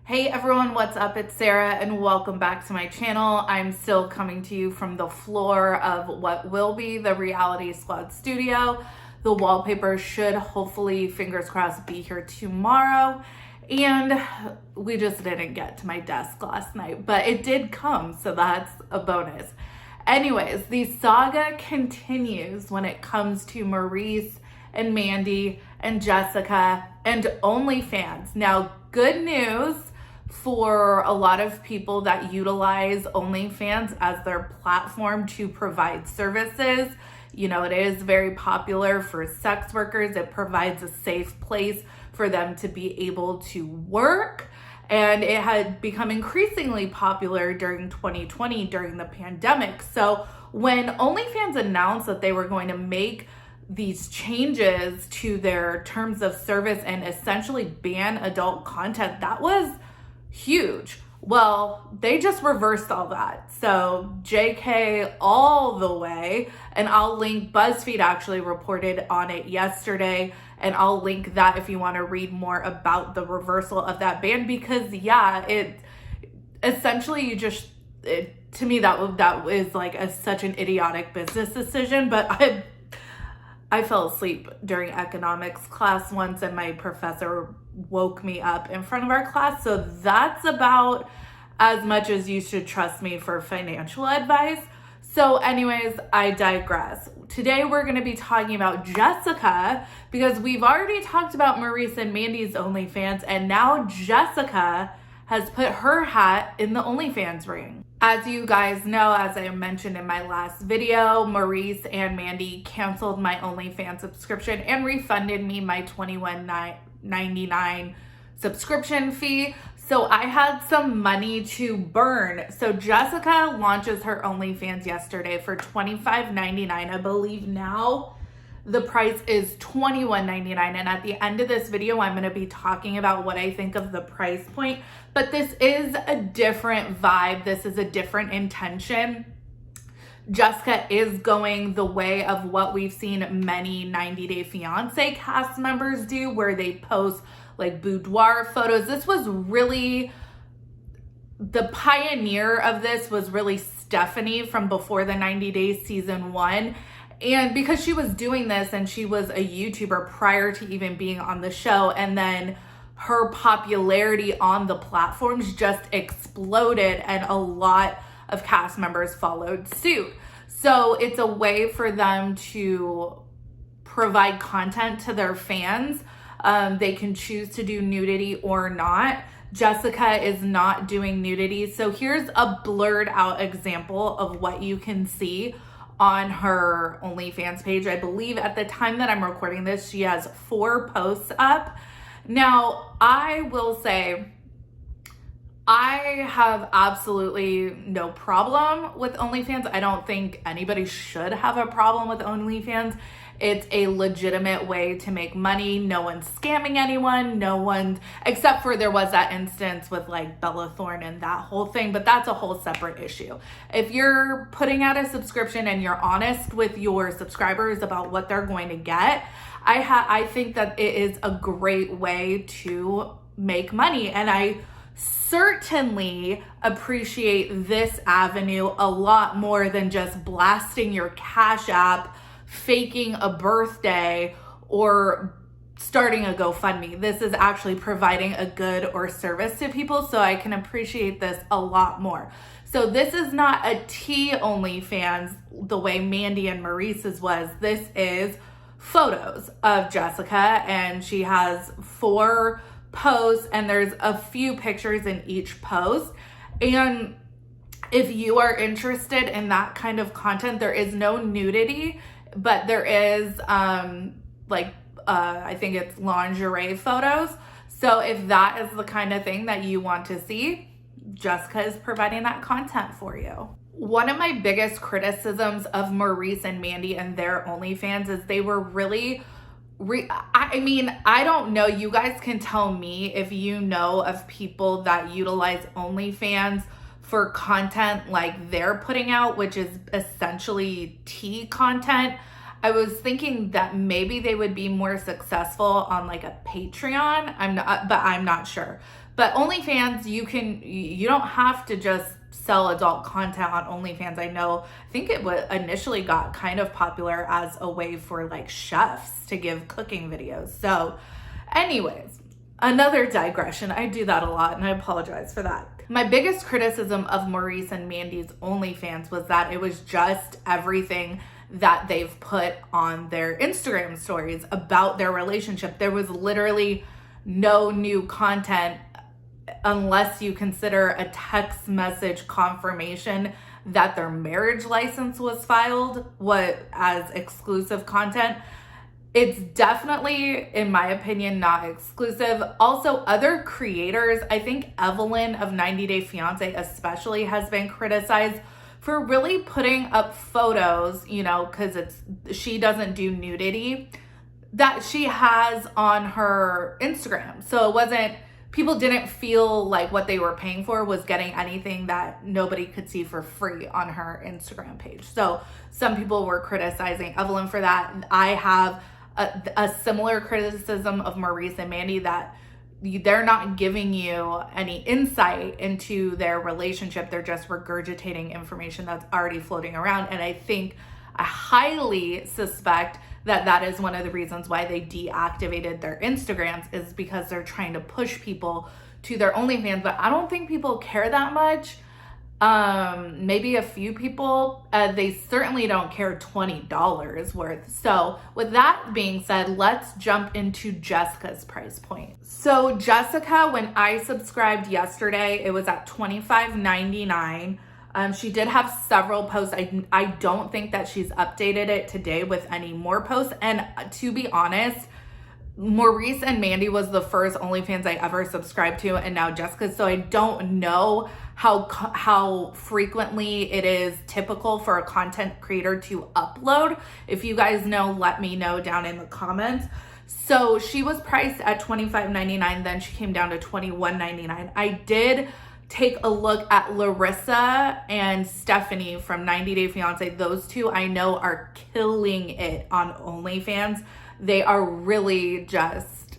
Hey everyone, what's up? It's Sarah and welcome back to my channel. I'm still coming to you from the floor of what will be the Reality Squad studio. The wallpaper should hopefully, fingers crossed, be here tomorrow. And we just didn't get to my desk last night, but it did come, so that's a bonus. Anyways, the saga continues when it comes to Maurice and Mandy and Jessica and OnlyFans. Now, good news for a lot of people that utilize OnlyFans as their platform to provide services. You know, it is very popular for sex workers. It provides a safe place for them to be able to work. And it had become increasingly popular during 2020 during the pandemic. So when OnlyFans announced that they were going to make these changes to their terms of service and essentially ban adult content, that was huge. Well, they just reversed all that. So JK all the way, and I'll link, Buzzfeed actually reported on it yesterday, and I'll link that if you want to read more about the reversal of that ban, because yeah, it essentially to me that is like such an idiotic business decision. But I fell asleep during economics class once and my professor woke me up in front of our class. So that's about as much as you should trust me for financial advice. So anyways, I digress. Today we're going to be talking about Jessica, because we've already talked about Maurice and Mandy's OnlyFans, and now Jessica has put her hat in the OnlyFans ring. As you guys know, as I mentioned in my last video, Maurice and Mandy canceled my OnlyFans subscription and refunded me my $21.99 subscription fee. So I had some money to burn. So Jessica launches her OnlyFans yesterday for $25.99. I believe now the price is $21.99. And at the end of this video, I'm going to be talking about what I think of the price point. But this is a different vibe. This is a different intention. Jessica is going the way of what we've seen many 90 Day Fiancé cast members do, where they post like boudoir photos. This was really, the pioneer of this was really Stephanie from Before the 90 Days season 1. And because she was doing this and she was a YouTuber prior to even being on the show, and then her popularity on the platforms just exploded and a lot of cast members followed suit. So it's a way for them to provide content to their fans. They can choose to do nudity or not. Jessica is not doing nudity. So here's a blurred out example of what you can see on her OnlyFans page. I believe at the time that I'm recording this, she has 4 posts up. Now, I will say, I have absolutely no problem with OnlyFans. I don't think anybody should have a problem with OnlyFans. It's a legitimate way to make money. No one's scamming anyone. No one, except for there was that instance with like Bella Thorne and that whole thing, but that's a whole separate issue. If you're putting out a subscription and you're honest with your subscribers about what they're going to get, I think that it is a great way to make money. And I certainly appreciate this avenue a lot more than just blasting your Cash App, faking a birthday, or starting a GoFundMe. This is actually providing a good or service to people, so I can appreciate this a lot more. So this is not a tea OnlyFans the way Mandy and Maurice's was. This is photos of Jessica, and she has 4 posts, and there's a few pictures in each post. And if you are interested in that kind of content, there is no nudity, but there is I think it's lingerie photos. So if that is the kind of thing that you want to see, Jessica is providing that content for you. One of my biggest criticisms of Maurice and Mandy and their OnlyFans is they were really, I don't know, you guys can tell me if you know of people that utilize OnlyFans for content like they're putting out, which is essentially tea content. I was thinking that maybe they would be more successful on like a Patreon. I'm not sure. But OnlyFans, you don't have to just sell adult content on OnlyFans. I think it initially got kind of popular as a way for like chefs to give cooking videos. So anyways, another digression. I do that a lot and I apologize for that. My biggest criticism of Maurice and Mandy's OnlyFans was that it was just everything that they've put on their Instagram stories about their relationship. There was literally no new content unless you consider a text message confirmation that their marriage license was filed as exclusive content. It's definitely, in my opinion, not exclusive. Also, other creators, I think Evelyn of 90 Day Fiancé especially has been criticized for really putting up photos, because she doesn't do nudity, that she has on her Instagram. So people didn't feel like what they were paying for was getting anything that nobody could see for free on her Instagram page. So some people were criticizing Evelyn for that. I have a similar criticism of Maurice and Mandy, that they're not giving you any insight into their relationship. They're just regurgitating information that's already floating around. And I highly suspect that is one of the reasons why they deactivated their Instagrams, is because they're trying to push people to their OnlyFans. But I don't think people care that much. Maybe a few people. They certainly don't care $20 worth. So with that being said, let's jump into Jessica's price point. So Jessica, when I subscribed yesterday, it was at $25.99. She did have several posts. I don't think that she's updated it today with any more posts. And to be honest, Maurice and Mandy was the first OnlyFans I ever subscribed to, and now Jessica. So I don't know how frequently it is typical for a content creator to upload. If you guys know, let me know down in the comments. So she was priced at $25.99. Then she came down to $21.99. I did take a look at Larissa and Stephanie from 90 Day Fiancé. Those two I know are killing it on OnlyFans. They are really just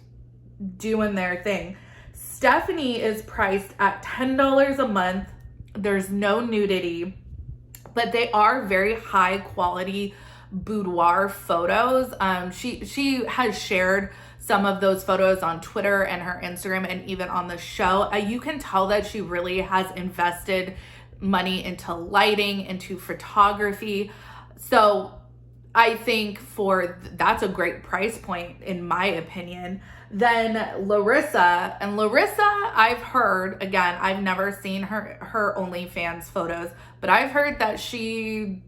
doing their thing. Stephanie is priced at $10 a month. There's no nudity, but they are very high quality boudoir photos. She has shared some of those photos on Twitter and her Instagram and even on the show. You can tell that she really has invested money into lighting, into photography. So I think that's a great price point in my opinion. Then Larissa, I've heard, again, I've never seen her OnlyFans photos, but I've heard that she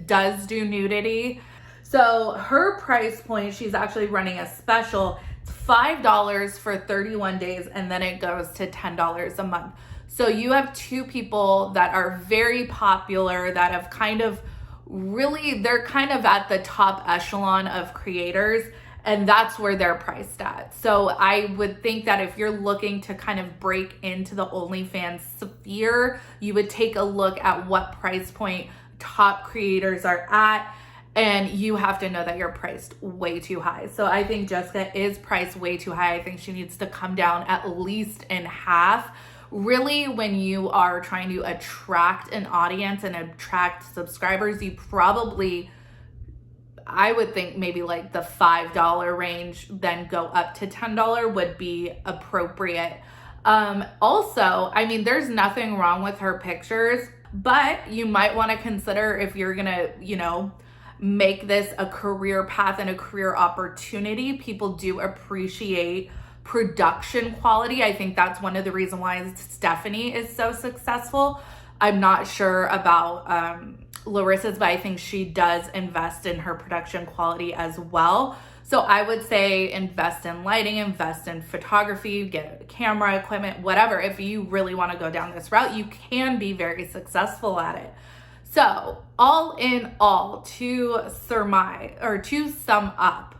does do nudity. So her price point, she's actually running a special. It's $5 for 31 days, and then it goes to $10 a month. So you have two people that are very popular, that have they're kind of at the top echelon of creators, and that's where they're priced at. So I would think that if you're looking to kind of break into the OnlyFans sphere, you would take a look at what price point top creators are at, and you have to know that you're priced way too high. So I think Jessica is priced way too high. I think she needs to come down at least in half. Really, when you are trying to attract an audience and attract subscribers, you probably, I would think maybe like the $5 range, then go up to $10 would be appropriate. Also, I mean, there's nothing wrong with her pictures, but you might want to consider, if you're gonna, make this a career path and a career opportunity, people do appreciate production quality. I think that's one of the reasons why Stephanie is so successful. I'm not sure about Larissa's, but I think she does invest in her production quality as well. So I would say invest in lighting, invest in photography, get camera equipment, whatever. If you really want to go down this route, you can be very successful at it. So all in all, to sum up,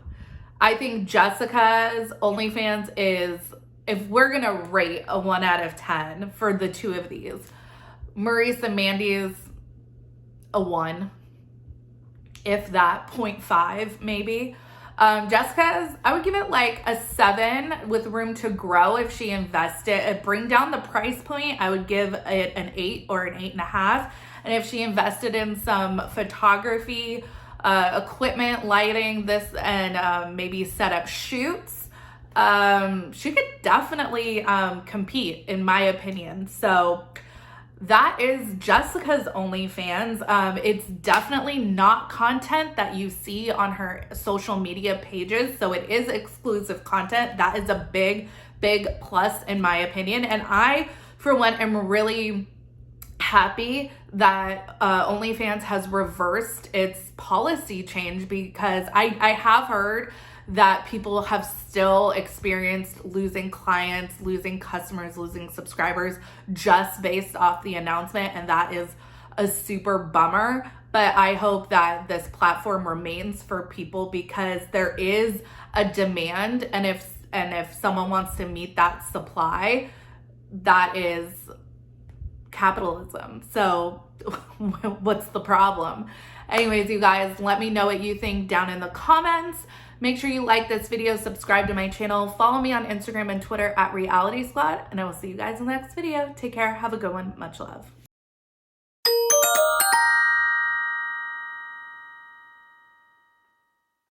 I think Jessica's OnlyFans is, if we're going to rate a 1 out of 10 for the two of these, Maurice and Mandy's a 1, if that, 0.5 maybe. Jessica's, I would give it like a 7 with room to grow if she invested. Bring down the price point, I would give it an 8 or an 8.5. And if she invested in some photography, equipment, lighting, and maybe set up shoots, she could definitely compete, in my opinion. So that is Jessica's OnlyFans. It's definitely not content that you see on her social media pages, so it is exclusive content. That is a big, big plus in my opinion. And I, for one, am really happy that OnlyFans has reversed its policy change, because I have heard that people have still experienced losing clients, losing customers, losing subscribers just based off the announcement, and that is a super bummer. But I hope that this platform remains for people, because there is a demand, and if someone wants to meet that supply, that is capitalism. So what's the problem? Anyways, you guys, let me know what you think down in the comments. Make sure you like this video, subscribe to my channel, follow me on Instagram and Twitter at Reality Squad, and I will see you guys in the next video. Take care, have a good one, much love.